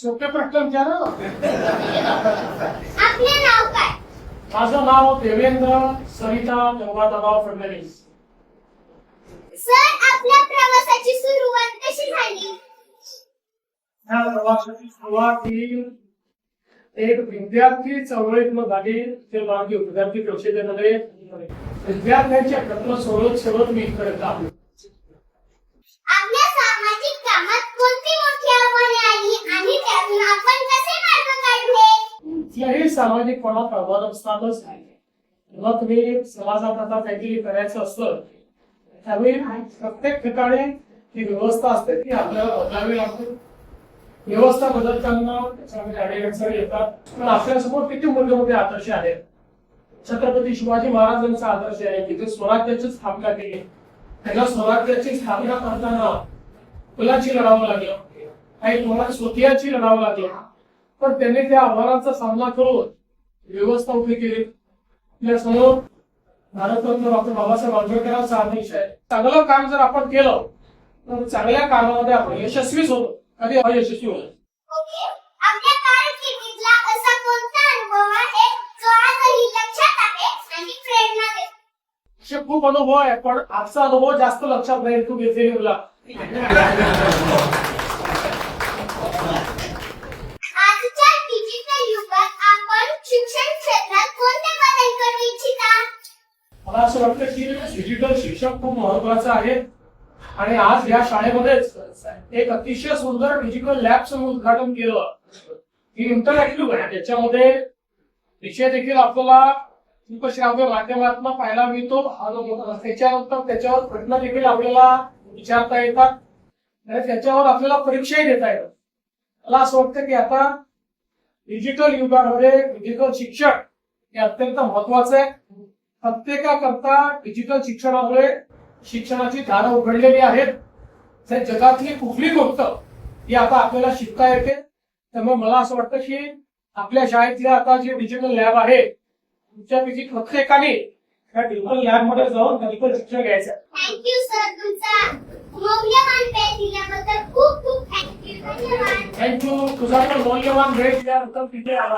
सोपे प्रश्न विचार. आपले नाव काय? माझं नाव देवेंद्र सरिता गंगाधरराव फडणवीस. सर, आपल्या प्रवासाची सुरुवात कशी झाली? या प्रवासाची सुरुवात ही एक विद्यार्थी चळवळीतून झाली. ते माझी विद्यार्थी परिषदेमध्ये विद्यार्थ्यांच्या प्रश्न सोडत मी इकडे आलो. आपल्या सामाजिक कामात कोणती मोठी आव्हाने आली आणि त्यातून आपण कसे मार्ग काढले? कुठल्याही सामाजिक कोणात आव्हान असतातच. जेव्हा तुम्ही समाजात आता काहीतरी करायचं असतं त्यावेळी प्रत्येक ठिकाणी ती व्यवस्था असते ती आपल्याला बदलावी लागते. व्यवस्था बदलताना त्याच्यामध्ये अडीअडचणी येतात. पण आपल्यासमोर किती मोठे आदर्श आहेत. छत्रपती शिवाजी महाराजांचा आदर्श आहे की ते स्वराज्याची स्थापना केली. त्यांना स्वराज्याची स्थापना करताना फुलाची लढावं लागलं, काही तुम्हाला स्वकीयाची लढावं लागलं. पण त्यांनी त्या आव्हानाचा सामना करून व्यवस्था उभी केली. आपल्यासमोर भारतरत्न डॉक्टर बाबासाहेब आंबेडकरांचा आदेश आहे. चांगलं काम जर आपण केलं तर चांगल्या कामामध्ये आपण यशस्वीच होतो, कधी अयशस्वी होतो. ओके. आपल्या कारकिर्दीतला असा कोणता अनुभव आहे जो आजही लक्षात आहे आणि प्रेरणा देतो? असे खूप अनुभव आहे पण आजचा अनुभव जास्त लक्षात राहील. तू घेतलेली मुला आजच्या डिजिटल युगात आपण शिक्षण क्षेत्रात कोणते बदल करू इच्छिता? मला असं वाटतं की डिजिटल शिक्षण खूप महत्वाचं आहे. आणि आज या शाळेमध्येच एक अतिशय सुंदर डिजिटल लॅबचं उद्घाटन केलं की इंटरॅक्टिव्ह आहे. त्याच्यामध्ये विषय देखील आपल्याला श्राव्य माध्यमातून पाहायला मिळतो. त्याच्यानंतर त्याच्यावर प्रश्न देखील आपल्याला विचारता येतात आणि त्याच्यावर आपल्याला परीक्षाही देता येतात. मला असं वाटतं की आता डिजिटल युगामध्ये डिजिटल शिक्षण हे अत्यंत महत्वाचं आहे. प्रत्येकाकरता डिजिटल शिक्षणामुळे शिक्षणाची दारं उघडलेली आहेत. जगातली कुठली गोष्ट ही आता आपल्याला शिकता येते. त्यामुळे मला असं वाटतं की आपल्या शाळेतल्या आता जे डिजिटल लॅब आहे तुमच्यापैकी प्रत्येकाने त्या डिजिटल लॅब मध्ये जाऊन डिजिटल शिक्षण घ्यायचं. थँक्यू सर, तुमचा मौल्यवान वेळ दिल्याबद्दल खूप खूप थँक्यू. धन्यवाद. थँक्यू. तुझा पण मौल्यवान वेळ दिल्यानंतर तिथे आला.